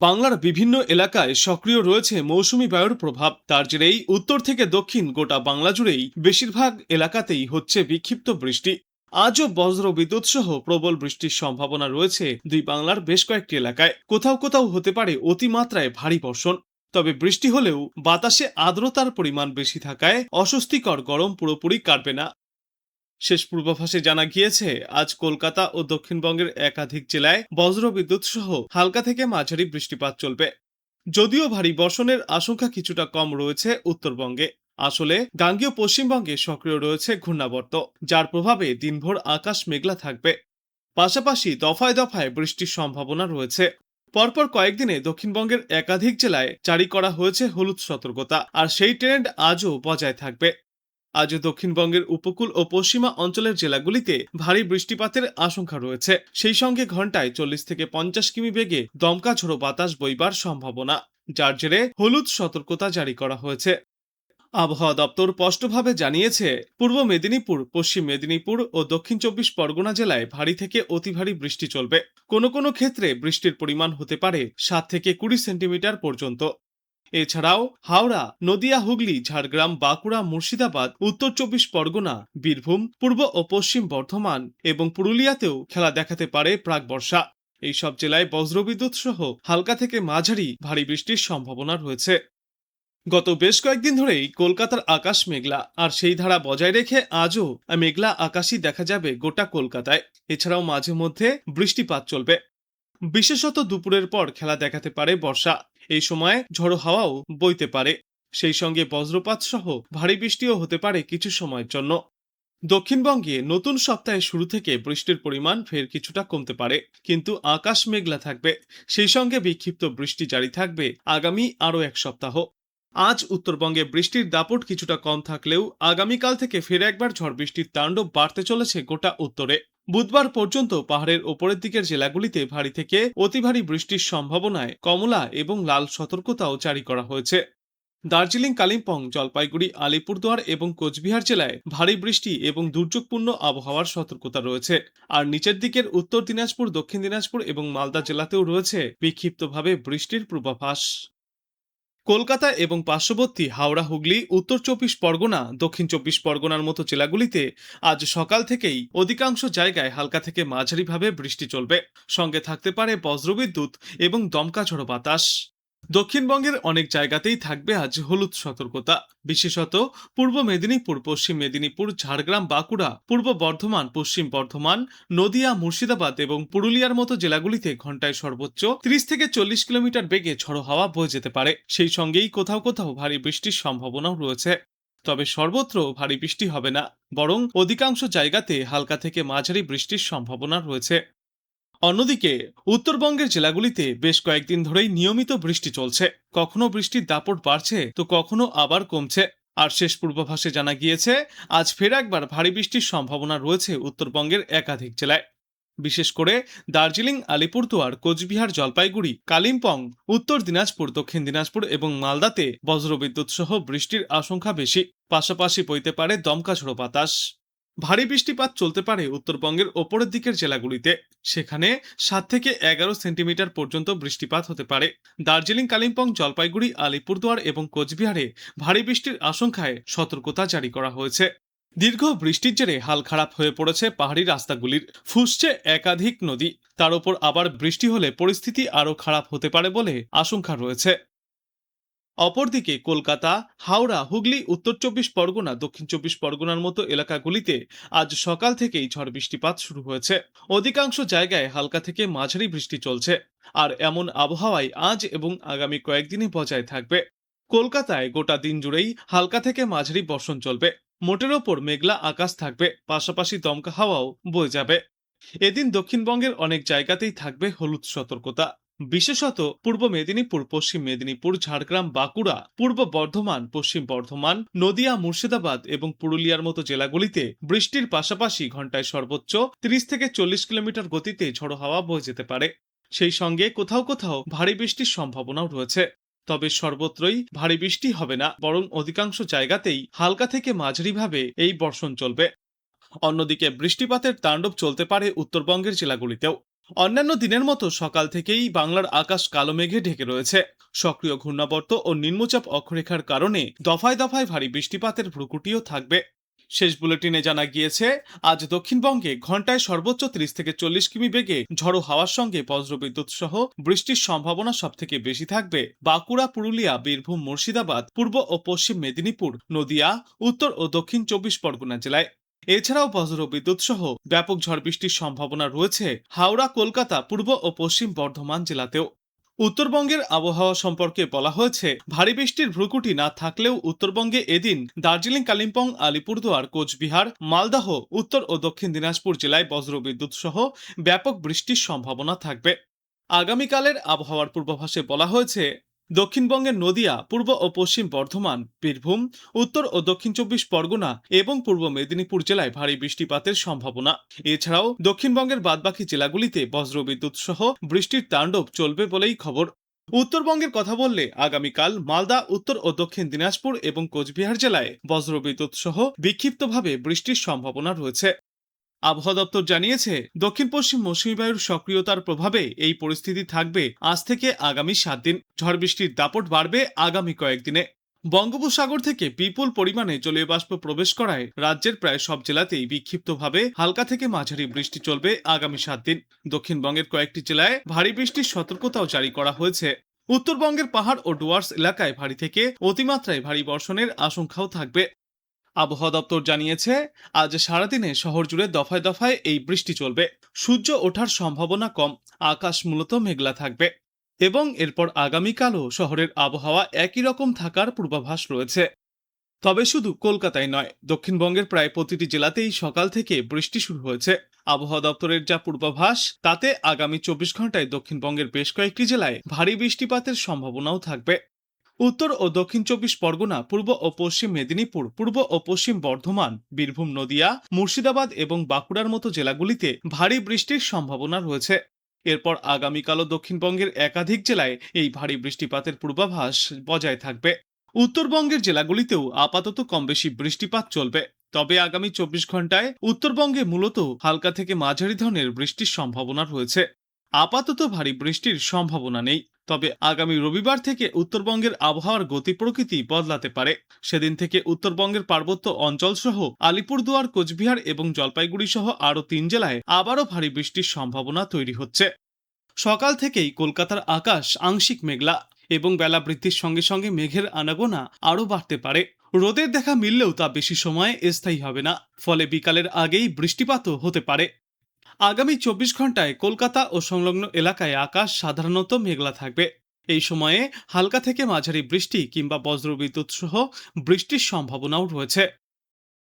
বাংলার বিভিন্ন এলাকায় সক্রিয় রয়েছে মৌসুমী বায়ুর প্রভাব। তার জেরেই উত্তর থেকে দক্ষিণ গোটা বাংলা জুড়েই বেশিরভাগ এলাকাতেই হচ্ছে বিক্ষিপ্ত বৃষ্টি। আজও বজ্র বিদ্যুৎ সহ প্রবল বৃষ্টির সম্ভাবনা রয়েছে দুই বাংলার বেশ কয়েকটি এলাকায়। কোথাও কোথাও হতে পারে অতিমাত্রায় ভারী বর্ষণ। তবে বৃষ্টি হলেও বাতাসে আর্দ্রতার পরিমাণ বেশি থাকায় অস্বস্তিকর গরম পুরোপুরি কাটবে না। শেষ পূর্বাভাসে জানা গিয়েছে, আজ কলকাতা ও দক্ষিণবঙ্গের একাধিক জেলায় বজ্রবিদ্যুৎ সহ হালকা থেকে মাঝারি বৃষ্টিপাত চলবে। যদিও ভারী বর্ষণের আশঙ্কা কিছুটা কম রয়েছে উত্তরবঙ্গে। আসলে গাঙ্গেয় পশ্চিমবঙ্গে সক্রিয় রয়েছে ঘূর্ণাবর্ত, যার প্রভাবে দিনভর আকাশ মেঘলা থাকবে। পাশাপাশি দফায় দফায় বৃষ্টির সম্ভাবনা রয়েছে। পরপর কয়েকদিনে দক্ষিণবঙ্গের একাধিক জেলায় জারি করা হয়েছে হলুদ সতর্কতা, আর সেই ট্রেন্ড আজও বজায় থাকবে। আজ দক্ষিণবঙ্গের উপকূল ও পশ্চিমা অঞ্চলের জেলাগুলিতে ভারী বৃষ্টিপাতের আশঙ্কা রয়েছে। সেই সঙ্গে ঘন্টায় 40 থেকে 50 কিমি বেগে দমকা ঝোড়ো বাতাস বইবার সম্ভাবনা, যার জেরে হলুদ সতর্কতা জারি করা হয়েছে। আবহাওয়া দপ্তর স্পষ্টভাবে জানিয়েছে, পূর্ব মেদিনীপুর, পশ্চিম মেদিনীপুর ও দক্ষিণ 24 পরগনা জেলায় ভারী থেকে অতি ভারী বৃষ্টি চলবে। কোনো কোনো ক্ষেত্রে বৃষ্টির পরিমাণ হতে পারে 7 থেকে 20 সেন্টিমিটার পর্যন্ত। এছাড়াও হাওড়া, নদিয়া, হুগলি, ঝাড়গ্রাম, বাঁকুড়া, মুর্শিদাবাদ, উত্তর 24 পরগনা, বীরভূম, পূর্ব ও পশ্চিম বর্ধমান এবং পুরুলিয়াতেও খেলা দেখাতে পারে প্রাক বর্ষা। এইসব জেলায় বজ্রবিদ্যুৎ সহ হালকা থেকে মাঝারি ভারী বৃষ্টির সম্ভাবনা রয়েছে। গত বেশ কয়েকদিন ধরেই কলকাতার আকাশ মেঘলা, আর সেই ধারা বজায় রেখে আজও মেঘলা আকাশই দেখা যাবে গোটা কলকাতায়। এছাড়াও মাঝে মধ্যে বৃষ্টিপাত চলবে। বিশেষত দুপুরের পর খেলা দেখাতে পারে বর্ষা। এই সময় ঝড়ো হাওয়াও বইতে পারে। সেই সঙ্গে বজ্রপাত সহ ভারী বৃষ্টিও হতে পারে কিছু সময়ের জন্য। দক্ষিণবঙ্গে নতুন সপ্তাহের শুরু থেকে বৃষ্টির পরিমাণ ফের কিছুটা কমতে পারে, কিন্তু আকাশ মেঘলা থাকবে। সেই সঙ্গে বিক্ষিপ্ত বৃষ্টি জারি থাকবে আগামী আরও এক সপ্তাহ। আজ উত্তরবঙ্গে বৃষ্টির দাপট কিছুটা কম থাকলেও আগামীকাল থেকে ফের একবার ঝড় বৃষ্টির তাণ্ডব বাড়তে চলেছে গোটা উত্তরে। বুধবার পর্যন্ত পাহাড়ের ওপরের দিকের জেলাগুলিতে ভারী থেকে অতি ভারী বৃষ্টির সম্ভাবনায় কমলা এবং লাল সতর্কতাও জারি করা হয়েছে। দার্জিলিং, কালিম্পং, জলপাইগুড়ি, আলিপুরদুয়ার এবং কোচবিহার জেলায় ভারী বৃষ্টি এবং দুর্যোগপূর্ণ আবহাওয়ার সতর্কতা রয়েছে। আর নিচের দিকের উত্তর দিনাজপুর, দক্ষিণ দিনাজপুর এবং মালদা জেলাতেও রয়েছে বিক্ষিপ্তভাবে বৃষ্টির পূর্বাভাস। কলকাতা এবং পার্শ্ববর্তী হাওড়া, হুগলি, উত্তর 24 পরগনা, দক্ষিণ 24 পরগনার মতো জেলাগুলিতে আজ সকাল থেকেই অধিকাংশ জায়গায় হালকা থেকে মাঝারিভাবে বৃষ্টি চলবে। সঙ্গে থাকতে পারে বজ্রবিদ্যুৎ এবং দমকা ঝড়ো বাতাস। দক্ষিণবঙ্গের অনেক জায়গাতেই থাকবে আজ হলুদ সতর্কতা। বিশেষত পূর্ব মেদিনীপুর, পশ্চিম মেদিনীপুর, ঝাড়গ্রাম, বাঁকুড়া, পূর্ব বর্ধমান, পশ্চিম বর্ধমান, নদিয়া, মুর্শিদাবাদ এবং পুরুলিয়ার মতো জেলাগুলিতে ঘন্টায় সর্বোচ্চ 30 থেকে 40 কিলোমিটার বেগে ঝড়ো হাওয়া বয়ে যেতে পারে। সেই সঙ্গেই কোথাও কোথাও ভারী বৃষ্টির সম্ভাবনাও রয়েছে। তবে সর্বত্র ভারী বৃষ্টি হবে না, বরং অধিকাংশ জায়গাতে হালকা থেকে মাঝারি বৃষ্টির সম্ভাবনা রয়েছে। অন্যদিকে উত্তরবঙ্গের জেলাগুলিতে বেশ কয়েকদিন ধরেই নিয়মিত বৃষ্টি চলছে। কখনো বৃষ্টির দাপট বাড়ছে, তো কখনো আবার কমছে। আর শেষ পূর্বাভাসে জানা গিয়েছে, আজ ফের একবার ভারী বৃষ্টির সম্ভাবনা রয়েছে উত্তরবঙ্গের একাধিক জেলায়। বিশেষ করে দার্জিলিং, আলিপুরদুয়ার, কোচবিহার, জলপাইগুড়ি, কালিম্পং, উত্তর দিনাজপুর, দক্ষিণ দিনাজপুর এবং মালদাতে বজ্রবিদ্যুৎ সহ বৃষ্টির আশঙ্কা বেশি। পাশাপাশি বইতে পারে দমকা ঝোড়ো বাতাস। ভারী বৃষ্টিপাত চলতে পারে উত্তরবঙ্গের ওপরের দিকের জেলাগুলিতে। সেখানে 7 থেকে 11 সেন্টিমিটার পর্যন্ত বৃষ্টিপাত হতে পারে। দার্জিলিং, কালিম্পং, জলপাইগুড়ি, আলিপুরদুয়ার এবং কোচবিহারে ভারী বৃষ্টির আশঙ্কায় সতর্কতা জারি করা হয়েছে। দীর্ঘ বৃষ্টির জেরে হাল খারাপ হয়ে পড়েছে পাহাড়ি রাস্তাগুলির। ফুসছে একাধিক নদী। তার উপর আবার বৃষ্টি হলে পরিস্থিতি আরও খারাপ হতে পারে বলে আশঙ্কা রয়েছে। অপরদিকে কলকাতা, হাওড়া, হুগলি, উত্তর 24 পরগনা, দক্ষিণ 24 পরগনার মতো এলাকাগুলিতে আজ সকাল থেকেই ঝড় বৃষ্টিপাত শুরু হয়েছে। অধিকাংশ জায়গায় হালকা থেকে মাঝারি বৃষ্টি চলছে। আর এমন আবহাওয়ায় আজ এবং আগামী কয়েকদিনই বজায় থাকবে। কলকাতায় গোটা দিন জুড়েই হালকা থেকে মাঝারি বর্ষণ চলবে। মোটের ওপর মেঘলা আকাশ থাকবে, পাশাপাশি দমকা হাওয়াও বয়ে যাবে। এদিন দক্ষিণবঙ্গের অনেক জায়গাতেই থাকবে হলুদ সতর্কতা। বিশেষত পূর্ব মেদিনীপুর, পশ্চিম মেদিনীপুর, ঝাড়গ্রাম, বাঁকুড়া, পূর্ব বর্ধমান, পশ্চিম বর্ধমান, নদিয়া, মুর্শিদাবাদ এবং পুরুলিয়ার মতো জেলাগুলিতে বৃষ্টির পাশাপাশি ঘন্টায় সর্বোচ্চ 30 থেকে 40 কিলোমিটার গতিতে ঝড়ো হাওয়া বয়ে যেতে পারে। সেই সঙ্গে কোথাও কোথাও ভারী বৃষ্টির সম্ভাবনাও রয়েছে। তবে সর্বত্রই ভারী বৃষ্টি হবে না, বরং অধিকাংশ জায়গাতেই হালকা থেকে মাঝারিভাবে এই বর্ষণ চলবে। অন্যদিকে বৃষ্টিপাতের তাণ্ডব চলতে পারে উত্তরবঙ্গের জেলাগুলিতেও। অন্যান্য দিনের মতো সকাল থেকেই বাংলার আকাশ কালো মেঘে ঢেকে রয়েছে। সক্রিয় ঘূর্ণাবর্ত ও নিম্নচাপ অক্ষরেখার কারণে দফায় দফায় ভারী বৃষ্টিপাতের ভ্রুকুটিও থাকবে। শেষ বুলেটিনে জানা গিয়েছে, আজ দক্ষিণবঙ্গে ঘন্টায় সর্বোচ্চ 30 থেকে 40 কিমি বেগে ঝড়ো হাওয়ার সঙ্গে বজ্রবিদ্যুৎ সহ বৃষ্টির সম্ভাবনা সবথেকে বেশি থাকবে বাঁকুড়া, পুরুলিয়া, বীরভূম, মুর্শিদাবাদ, পূর্ব ও পশ্চিম মেদিনীপুর, নদিয়া, উত্তর ও দক্ষিণ 24 পরগনা জেলায়। এছাড়াও বজ্রবিদ্যুৎ সহ ব্যাপক ঝড় বৃষ্টির সম্ভাবনা রয়েছে হাওড়া, কলকাতা, পূর্ব ও পশ্চিম বর্ধমান জেলাতেও। উত্তরবঙ্গের আবহাওয়া সম্পর্কে বলা হয়েছে, ভারী বৃষ্টির ভ্রুকুটি না থাকলেও উত্তরবঙ্গে এদিন দার্জিলিং, কালিম্পং, আলিপুরদুয়ার, কোচবিহার, মালদহ, উত্তর ও দক্ষিণ দিনাজপুর জেলায় বজ্রবিদ্যুৎ সহ ব্যাপক বৃষ্টির সম্ভাবনা থাকবে। আগামীকালের আবহাওয়ার পূর্বাভাসে বলা হয়েছে, দক্ষিণবঙ্গের নদিয়া, পূর্ব ও পশ্চিম বর্ধমান, বীরভূম, উত্তর ও দক্ষিণ 24 পরগনা এবং পূর্ব মেদিনীপুর জেলায় ভারী বৃষ্টিপাতের সম্ভাবনা। এছাড়াও দক্ষিণবঙ্গের বাদবাকি জেলাগুলিতে বজ্রবিদ্যুৎ সহ বৃষ্টির তাণ্ডব চলবে বলেই খবর। উত্তরবঙ্গের কথা বললে আগামীকাল মালদা, উত্তর ও দক্ষিণ দিনাজপুর এবং কোচবিহার জেলায় বজ্রবিদ্যুৎ সহ বিক্ষিপ্তভাবে বৃষ্টির সম্ভাবনা রয়েছে। আবহাওয়া দপ্তর জানিয়েছে, দক্ষিণ পশ্চিম মৌসুমী বায়ুর সক্রিয়তার প্রভাবে এই পরিস্থিতি থাকবে আজ থেকে আগামী 7 দিন। ঝড় বৃষ্টির দাপট বাড়বে আগামী কয়েকদিনে। বঙ্গোপসাগর থেকে বিপুল পরিমাণে জলীয় বাষ্প প্রবেশ করায় রাজ্যের প্রায় সব জেলাতেই বিক্ষিপ্তভাবে হালকা থেকে মাঝারি বৃষ্টি চলবে আগামী 7 দিন। দক্ষিণবঙ্গের কয়েকটি জেলায় ভারী বৃষ্টির সতর্কতাও জারি করা হয়েছে। উত্তরবঙ্গের পাহাড় ও ডুয়ার্স এলাকায় ভারী থেকে অতিমাত্রায় ভারী বর্ষণের আশঙ্কাও থাকবে। আবহাওয়া দপ্তর জানিয়েছে, আজ সারাদিনে শহর জুড়ে দফায় দফায় এই বৃষ্টি চলবে। সূর্য ওঠার সম্ভাবনা কম, আকাশ মূলত মেঘলা থাকবে এবং এরপর আগামীকালও শহরের আবহাওয়া একই রকম থাকার পূর্বাভাস রয়েছে। তবে শুধু কলকাতায় নয়, দক্ষিণবঙ্গের প্রায় প্রতিটি জেলাতেই সকাল থেকে বৃষ্টি শুরু হয়েছে। আবহাওয়া দপ্তরের যা পূর্বাভাস, তাতে আগামী 24 ঘন্টায় দক্ষিণবঙ্গের বেশ কয়েকটি জেলায় ভারী বৃষ্টিপাতের সম্ভাবনাও থাকবে। উত্তর ও দক্ষিণ 24 পরগনা, পূর্ব ও পশ্চিম মেদিনীপুর, পূর্ব ও পশ্চিম বর্ধমান, বীরভূম, নদিয়া, মুর্শিদাবাদ এবং বাঁকুড়ার মতো জেলাগুলিতে ভারী বৃষ্টির সম্ভাবনা রয়েছে। এরপর আগামীকালও দক্ষিণবঙ্গের একাধিক জেলায় এই ভারী বৃষ্টিপাতের পূর্বাভাস বজায় থাকবে। উত্তরবঙ্গের জেলাগুলিতেও আপাতত কম বেশি বৃষ্টিপাত চলবে। তবে আগামী 24 ঘন্টায় উত্তরবঙ্গে মূলত হালকা থেকে মাঝারি ধরনের বৃষ্টির সম্ভাবনা রয়েছে। আপাতত ভারী বৃষ্টির সম্ভাবনা নেই। তবে আগামী রবিবার থেকে উত্তরবঙ্গের আবহাওয়ার গতি প্রকৃতি বদলাতে পারে। সেদিন থেকে উত্তরবঙ্গের পার্বত্য অঞ্চল সহ আলিপুরদুয়ার, কোচবিহার এবং জলপাইগুড়ি সহ আরও 3 জেলায় আবারও ভারী বৃষ্টির সম্ভাবনা তৈরি হচ্ছে। সকাল থেকেই কলকাতার আকাশ আংশিক মেঘলা এবং বেলা বৃদ্ধির সঙ্গে সঙ্গে মেঘের আনাগোনা আরও বাড়তে পারে। রোদের দেখা মিললেও তা বেশি সময় স্থায়ী হবে না, ফলে বিকালের আগেই বৃষ্টিপাতও হতে পারে। আগামী 24 ঘন্টায় কলকাতা ও সংলগ্ন এলাকায় আকাশ সাধারণত মেঘলা থাকবে। এই সময়ে হালকা থেকে মাঝারি বৃষ্টি কিংবা বজ্রবিদ্যুৎ সহ বৃষ্টির সম্ভাবনাও রয়েছে।